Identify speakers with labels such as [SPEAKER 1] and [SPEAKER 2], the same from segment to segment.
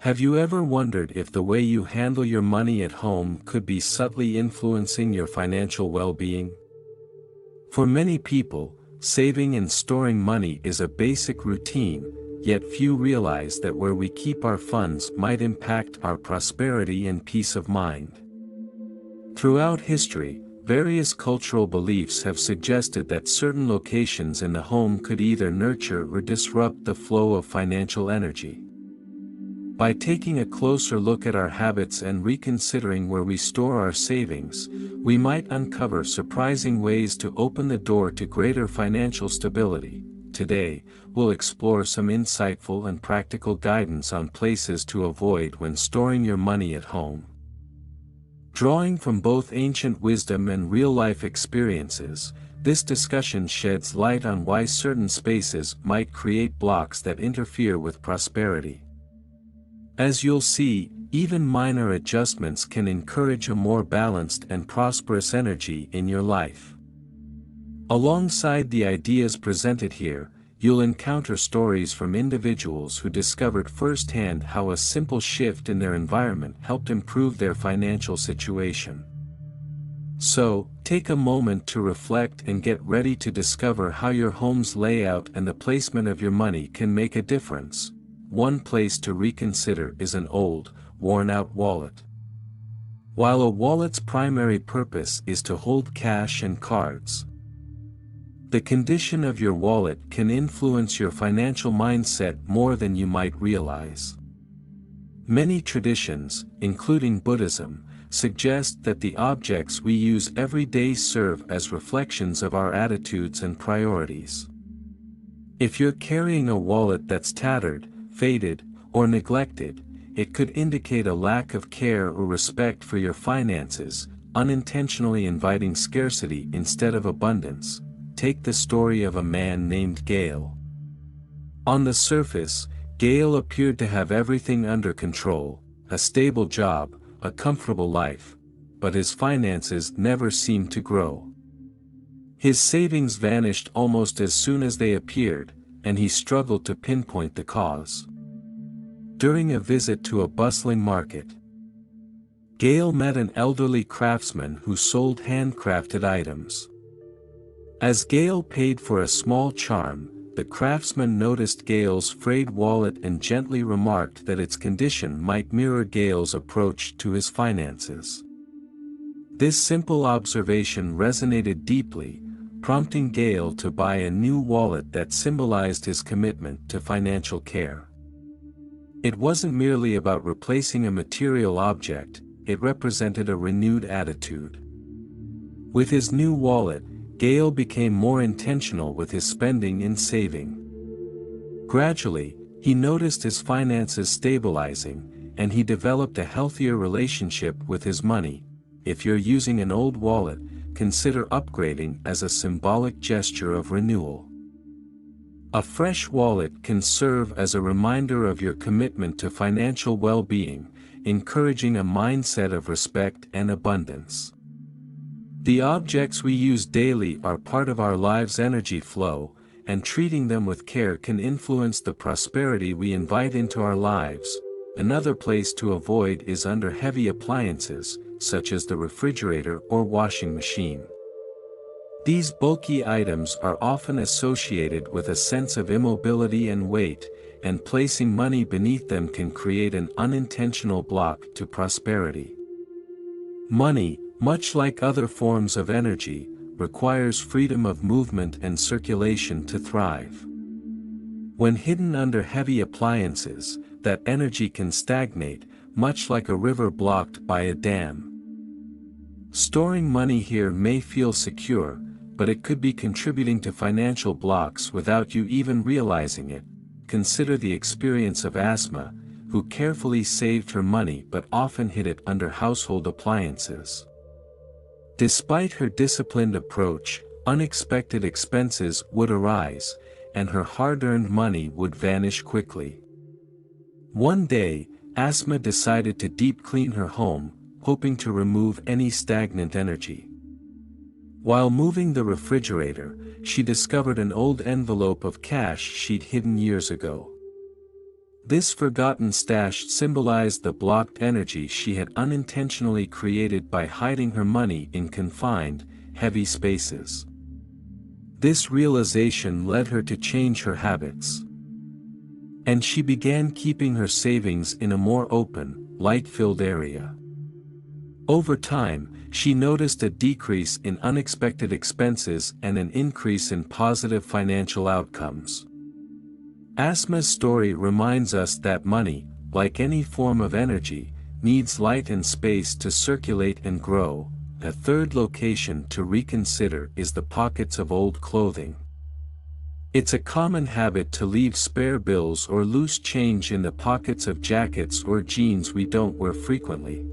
[SPEAKER 1] Have you ever wondered if the way you handle your money at home could be subtly influencing your financial well-being? For many people, saving and storing money is a basic routine, yet few realize that where we keep our funds might impact our prosperity and peace of mind. Throughout history, various cultural beliefs have suggested that certain locations in the home could either nurture or disrupt the flow of financial energy. By taking a closer look at our habits and reconsidering where we store our savings, we might uncover surprising ways to open the door to greater financial stability. Today, we'll explore some insightful and practical guidance on places to avoid when storing your money at home. Drawing from both ancient wisdom and real-life experiences, this discussion sheds light on why certain spaces might create blocks that interfere with prosperity. As you'll see, even minor adjustments can encourage a more balanced and prosperous energy in your life. Alongside the ideas presented here, you'll encounter stories from individuals who discovered firsthand how a simple shift in their environment helped improve their financial situation. So, take a moment to reflect and get ready to discover how your home's layout and the placement of your money can make a difference. One place to reconsider is an old, worn-out wallet. While a wallet's primary purpose is to hold cash and cards, the condition of your wallet can influence your financial mindset more than you might realize. Many traditions, including Buddhism, suggest that the objects we use every day serve as reflections of our attitudes and priorities. If you're carrying a wallet that's tattered, faded, or neglected, it could indicate a lack of care or respect for your finances, unintentionally inviting scarcity instead of abundance. Take the story of a man named Gale. On the surface, Gale appeared to have everything under control, a stable job, a comfortable life, but his finances never seemed to grow. His savings vanished almost as soon as they appeared, and he struggled to pinpoint the cause. During a visit to a bustling market, Gale met an elderly craftsman who sold handcrafted items. As Gale paid for a small charm, the craftsman noticed Gale's frayed wallet and gently remarked that its condition might mirror Gale's approach to his finances. This simple observation resonated deeply, prompting Gale to buy a new wallet that symbolized his commitment to financial care. It wasn't merely about replacing a material object, it represented a renewed attitude. With his new wallet, Gale became more intentional with his spending and saving. Gradually, he noticed his finances stabilizing, and he developed a healthier relationship with his money. If you're using an old wallet, consider upgrading as a symbolic gesture of renewal. A fresh wallet can serve as a reminder of your commitment to financial well-being, encouraging a mindset of respect and abundance. The objects we use daily are part of our lives' energy flow, and treating them with care can influence the prosperity we invite into our lives. Another place to avoid is under heavy appliances, such as the refrigerator or washing machine. These bulky items are often associated with a sense of immobility and weight, and placing money beneath them can create an unintentional block to prosperity. Money, much like other forms of energy, requires freedom of movement and circulation to thrive. When hidden under heavy appliances, that energy can stagnate, much like a river blocked by a dam. Storing money here may feel secure, but it could be contributing to financial blocks without you even realizing it. Consider the experience of Asma, who carefully saved her money but often hid it under household appliances. Despite her disciplined approach, unexpected expenses would arise, and her hard-earned money would vanish quickly. One day, Asma decided to deep clean her home, hoping to remove any stagnant energy. While moving the refrigerator, she discovered an old envelope of cash she'd hidden years ago. This forgotten stash symbolized the blocked energy she had unintentionally created by hiding her money in confined, heavy spaces. This realization led her to change her habits. And she began keeping her savings in a more open, light-filled area. Over time, she noticed a decrease in unexpected expenses and an increase in positive financial outcomes. Asma's story reminds us that money, like any form of energy, needs light and space to circulate and grow. A third location to reconsider is the pockets of old clothing. It's a common habit to leave spare bills or loose change in the pockets of jackets or jeans we don't wear frequently.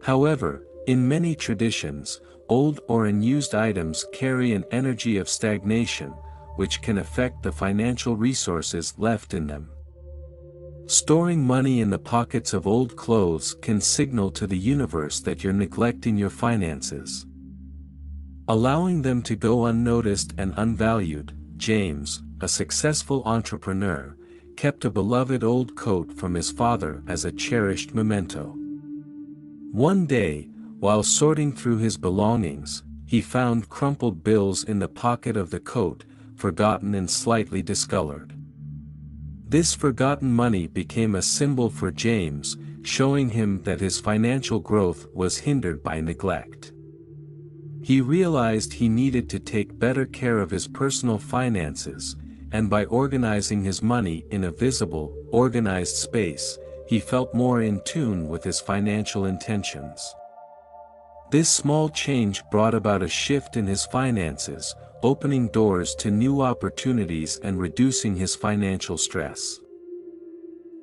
[SPEAKER 1] However, in many traditions, old or unused items carry an energy of stagnation, which can affect the financial resources left in them. Storing money in the pockets of old clothes can signal to the universe that you're neglecting your finances. Allowing them to go unnoticed and unvalued. James, a successful entrepreneur, kept a beloved old coat from his father as a cherished memento. One day, while sorting through his belongings, he found crumpled bills in the pocket of the coat, forgotten and slightly discolored. This forgotten money became a symbol for James, showing him that his financial growth was hindered by neglect. He realized he needed to take better care of his personal finances, and by organizing his money in a visible, organized space, he felt more in tune with his financial intentions. This small change brought about a shift in his finances, opening doors to new opportunities and reducing his financial stress.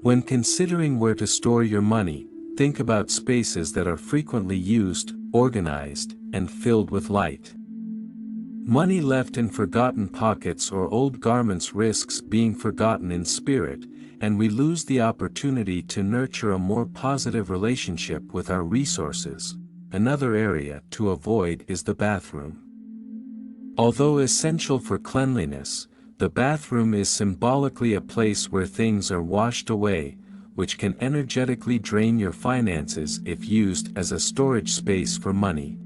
[SPEAKER 1] When considering where to store your money, think about spaces that are frequently used, organized, and filled with light. Money left in forgotten pockets or old garments risks being forgotten in spirit, and we lose the opportunity to nurture a more positive relationship with our resources. Another area to avoid is the bathroom. Although essential for cleanliness, the bathroom is symbolically a place where things are washed away, which can energetically drain your finances if used as a storage space for money.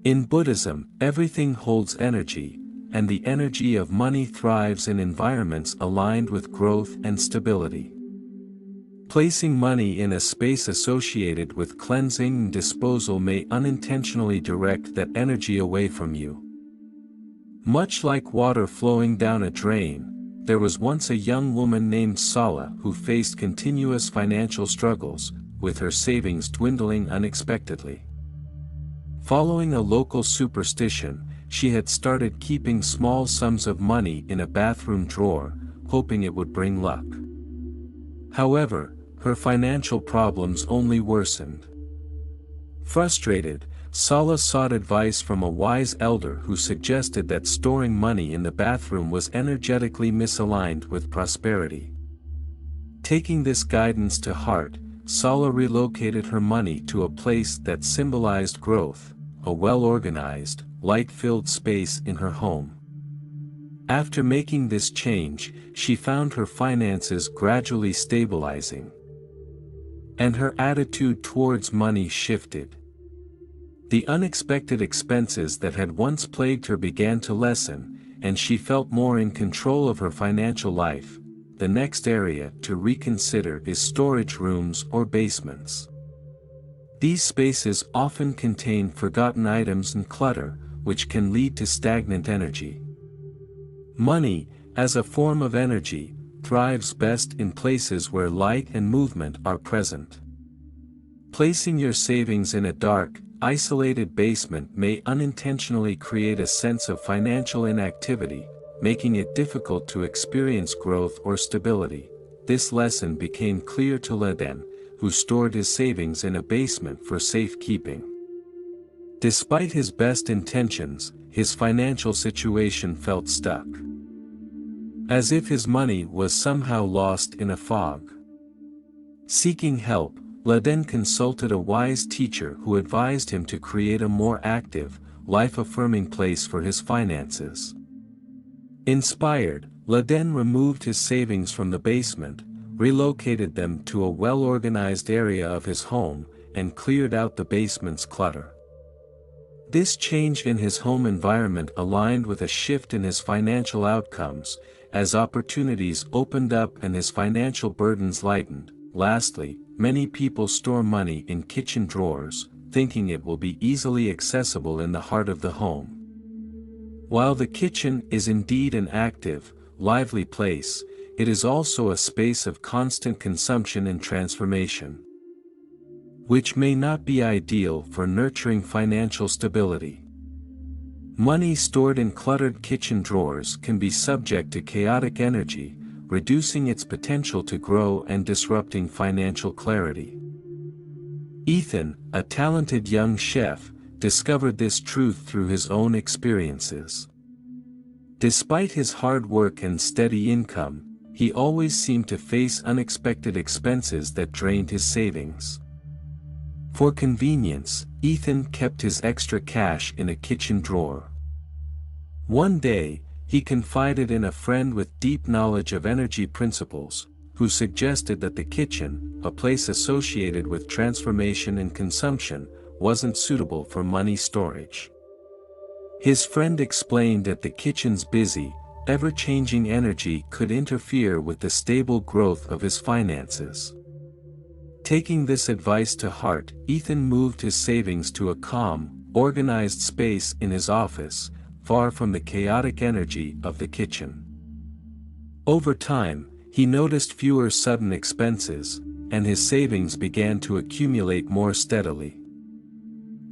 [SPEAKER 1] In Buddhism, everything holds energy, and the energy of money thrives in environments aligned with growth and stability. Placing money in a space associated with cleansing and disposal may unintentionally direct that energy away from you. Much like water flowing down a drain, there was once a young woman named Sala who faced continuous financial struggles, with her savings dwindling unexpectedly. Following a local superstition, she had started keeping small sums of money in a bathroom drawer, hoping it would bring luck. However, her financial problems only worsened. Frustrated, Sala sought advice from a wise elder who suggested that storing money in the bathroom was energetically misaligned with prosperity. Taking this guidance to heart, Sala relocated her money to a place that symbolized growth, a well-organized, light-filled space in her home. After making this change, she found her finances gradually stabilizing. And her attitude towards money shifted. The unexpected expenses that had once plagued her began to lessen, and she felt more in control of her financial life. The next area to reconsider is storage rooms or basements. These spaces often contain forgotten items and clutter, which can lead to stagnant energy. Money, as a form of energy, thrives best in places where light and movement are present. Placing your savings in a dark, isolated basement may unintentionally create a sense of financial inactivity, making it difficult to experience growth or stability. This lesson became clear to Laden, who stored his savings in a basement for safekeeping. Despite his best intentions, his financial situation felt stuck. As if his money was somehow lost in a fog. Seeking help, Laden consulted a wise teacher who advised him to create a more active, life-affirming place for his finances. Inspired, Laden removed his savings from the basement, relocated them to a well-organized area of his home, and cleared out the basement's clutter. This change in his home environment aligned with a shift in his financial outcomes, as opportunities opened up and his financial burdens lightened. Lastly, many people store money in kitchen drawers, thinking it will be easily accessible in the heart of the home. While the kitchen is indeed an active, lively place, it is also a space of constant consumption and transformation, which may not be ideal for nurturing financial stability. Money stored in cluttered kitchen drawers can be subject to chaotic energy, reducing its potential to grow and disrupting financial clarity. Ethan, a talented young chef, discovered this truth through his own experiences. Despite his hard work and steady income, he always seemed to face unexpected expenses that drained his savings. For convenience, Ethan kept his extra cash in a kitchen drawer. One day, he confided in a friend with deep knowledge of energy principles, who suggested that the kitchen, a place associated with transformation and consumption, wasn't suitable for money storage. His friend explained that the kitchen's busy, ever-changing energy could interfere with the stable growth of his finances. Taking this advice to heart, Ethan moved his savings to a calm, organized space in his office, far from the chaotic energy of the kitchen. Over time, he noticed fewer sudden expenses, and his savings began to accumulate more steadily.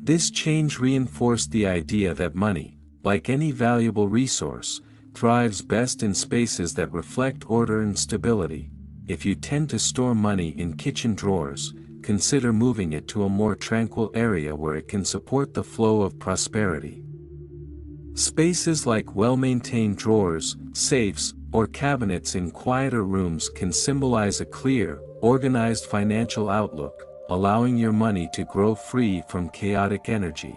[SPEAKER 1] This change reinforced the idea that money, like any valuable resource, thrives best in spaces that reflect order and stability. If you tend to store money in kitchen drawers, consider moving it to a more tranquil area where it can support the flow of prosperity. Spaces like well-maintained drawers, safes, or cabinets in quieter rooms can symbolize a clear, organized financial outlook, allowing your money to grow free from chaotic energy.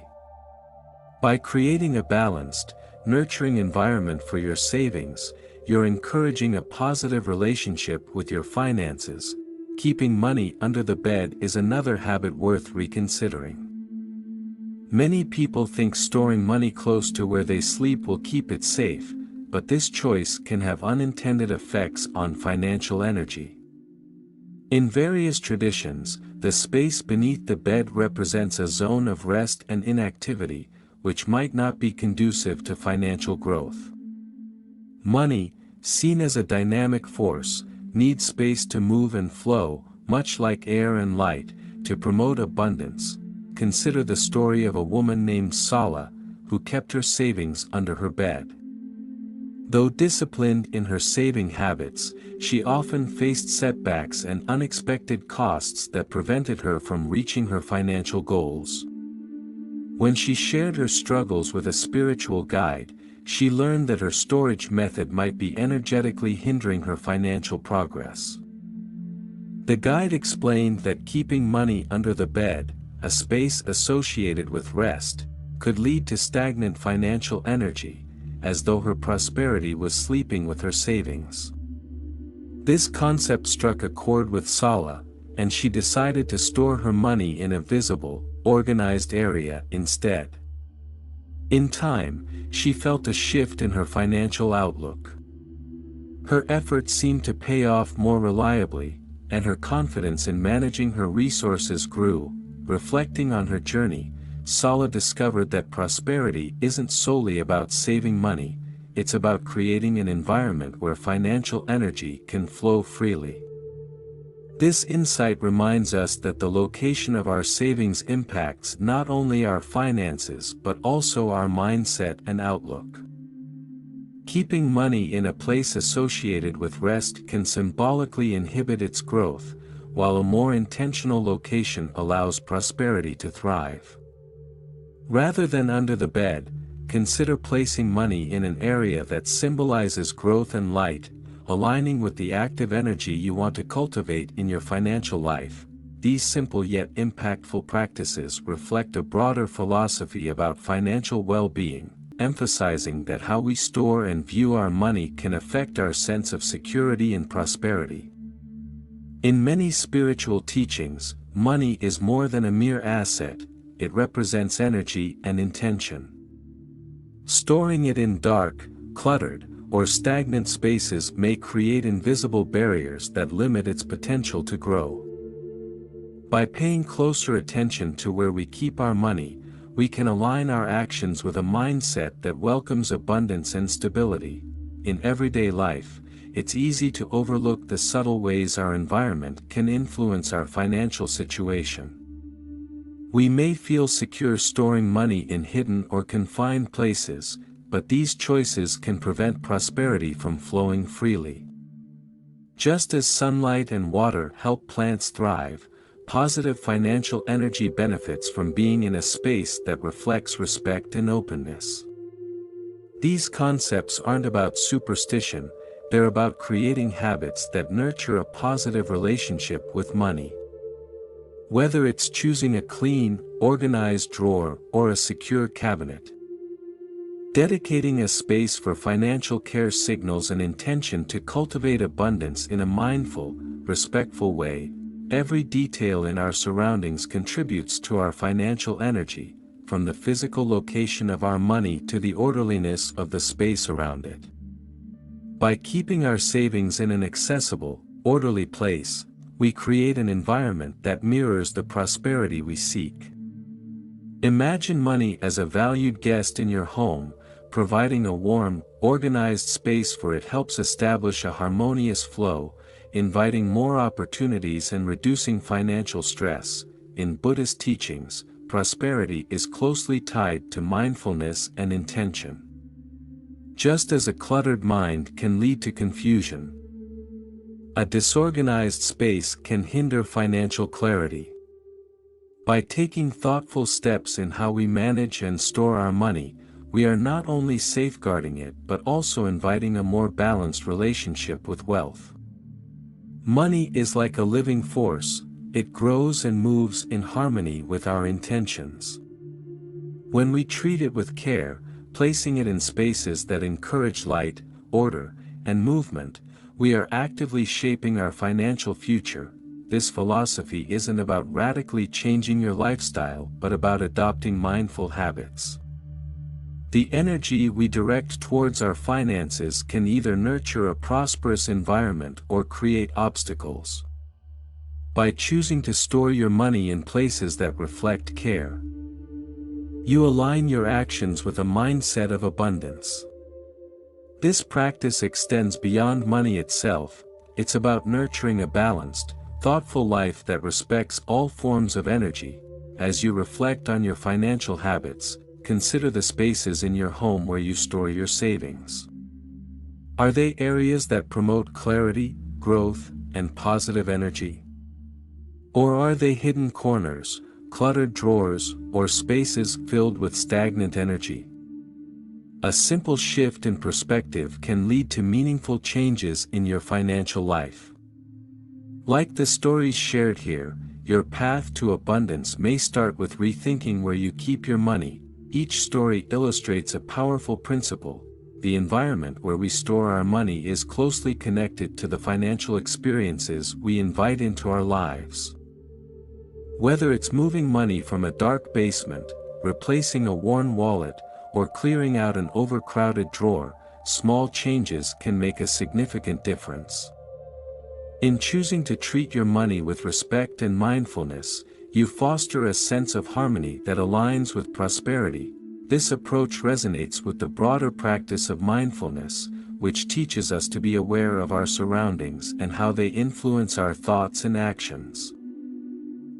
[SPEAKER 1] By creating a balanced, nurturing environment for your savings, you're encouraging a positive relationship with your finances. Keeping money under the bed is another habit worth reconsidering. Many people think storing money close to where they sleep will keep it safe, but this choice can have unintended effects on financial energy. In various traditions, the space beneath the bed represents a zone of rest and inactivity, which might not be conducive to financial growth. Money, seen as a dynamic force, needs space to move and flow, much like air and light, to promote abundance. Consider the story of a woman named Sala, who kept her savings under her bed. Though disciplined in her saving habits, she often faced setbacks and unexpected costs that prevented her from reaching her financial goals. When she shared her struggles with a spiritual guide, she learned that her storage method might be energetically hindering her financial progress. The guide explained that keeping money under the bed, a space associated with rest, could lead to stagnant financial energy, as though her prosperity was sleeping with her savings. This concept struck a chord with Sala, and she decided to store her money in a visible, organized area instead. In time, she felt a shift in her financial outlook. Her efforts seemed to pay off more reliably, and her confidence in managing her resources grew. Reflecting on her journey, Sala discovered that prosperity isn't solely about saving money, it's about creating an environment where financial energy can flow freely. This insight reminds us that the location of our savings impacts not only our finances but also our mindset and outlook. Keeping money in a place associated with rest can symbolically inhibit its growth, while a more intentional location allows prosperity to thrive. Rather than under the bed, consider placing money in an area that symbolizes growth and light, aligning with the active energy you want to cultivate in your financial life. These simple yet impactful practices reflect a broader philosophy about financial well-being, emphasizing that how we store and view our money can affect our sense of security and prosperity. In many spiritual teachings, money is more than a mere asset, it represents energy and intention. Storing it in dark, cluttered, or stagnant spaces may create invisible barriers that limit its potential to grow. By paying closer attention to where we keep our money, we can align our actions with a mindset that welcomes abundance and stability. In everyday life, it's easy to overlook the subtle ways our environment can influence our financial situation. We may feel secure storing money in hidden or confined places, but these choices can prevent prosperity from flowing freely. Just as sunlight and water help plants thrive, positive financial energy benefits from being in a space that reflects respect and openness. These concepts aren't about superstition, they're about creating habits that nurture a positive relationship with money. Whether it's choosing a clean, organized drawer or a secure cabinet, dedicating a space for financial care signals an intention to cultivate abundance in a mindful, respectful way. Every detail in our surroundings contributes to our financial energy, from the physical location of our money to the orderliness of the space around it. By keeping our savings in an accessible, orderly place, we create an environment that mirrors the prosperity we seek. Imagine money as a valued guest in your home. Providing a warm, organized space for it helps establish a harmonious flow, inviting more opportunities and reducing financial stress. In Buddhist teachings, prosperity is closely tied to mindfulness and intention. Just as a cluttered mind can lead to confusion, a disorganized space can hinder financial clarity. By taking thoughtful steps in how we manage and store our money, we are not only safeguarding it but also inviting a more balanced relationship with wealth. Money is like a living force, it grows and moves in harmony with our intentions. When we treat it with care, placing it in spaces that encourage light, order, and movement, we are actively shaping our financial future. This philosophy isn't about radically changing your lifestyle but about adopting mindful habits. The energy we direct towards our finances can either nurture a prosperous environment or create obstacles. By choosing to store your money in places that reflect care, you align your actions with a mindset of abundance. This practice extends beyond money itself, it's about nurturing a balanced, thoughtful life that respects all forms of energy. As you reflect on your financial habits, consider the spaces in your home where you store your savings. Are they areas that promote clarity, growth, and positive energy? Or are they hidden corners, cluttered drawers, or spaces filled with stagnant energy? A simple shift in perspective can lead to meaningful changes in your financial life. Like the stories shared here, your path to abundance may start with rethinking where you keep your money. Each story illustrates a powerful principle: the environment where we store our money is closely connected to the financial experiences we invite into our lives. Whether it's moving money from a dark basement, replacing a worn wallet, or clearing out an overcrowded drawer, small changes can make a significant difference. In choosing to treat your money with respect and mindfulness, you foster a sense of harmony that aligns with prosperity. This approach resonates with the broader practice of mindfulness, which teaches us to be aware of our surroundings and how they influence our thoughts and actions.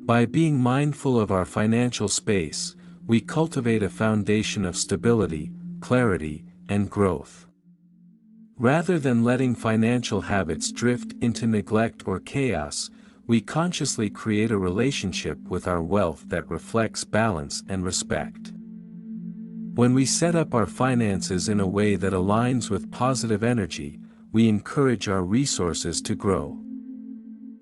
[SPEAKER 1] By being mindful of our financial space, we cultivate a foundation of stability, clarity, and growth. Rather than letting financial habits drift into neglect or chaos, we consciously create a relationship with our wealth that reflects balance and respect. When we set up our finances in a way that aligns with positive energy, we encourage our resources to grow.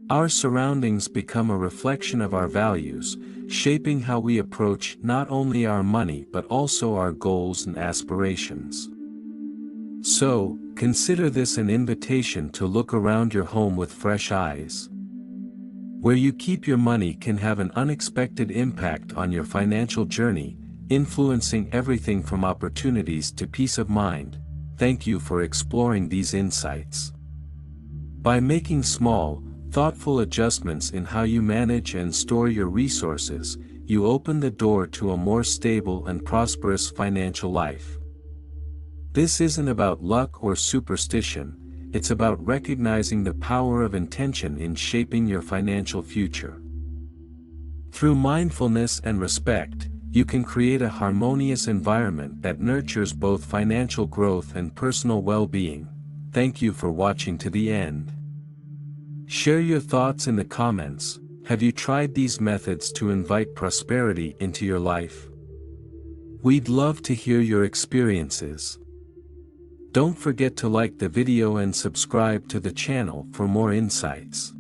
[SPEAKER 1] Our surroundings become a reflection of our values, shaping how we approach not only our money but also our goals and aspirations. So, consider this an invitation to look around your home with fresh eyes. Where you keep your money can have an unexpected impact on your financial journey, influencing everything from opportunities to peace of mind. Thank you for exploring these insights. By making small, thoughtful adjustments in how you manage and store your resources, you open the door to a more stable and prosperous financial life. This isn't about luck or superstition, it's about recognizing the power of intention in shaping your financial future. Through mindfulness and respect, you can create a harmonious environment that nurtures both financial growth and personal well-being. Thank you for watching to the end. Share your thoughts in the comments. Have you tried these methods to invite prosperity into your life? We'd love to hear your experiences. Don't forget to like the video and subscribe to the channel for more insights.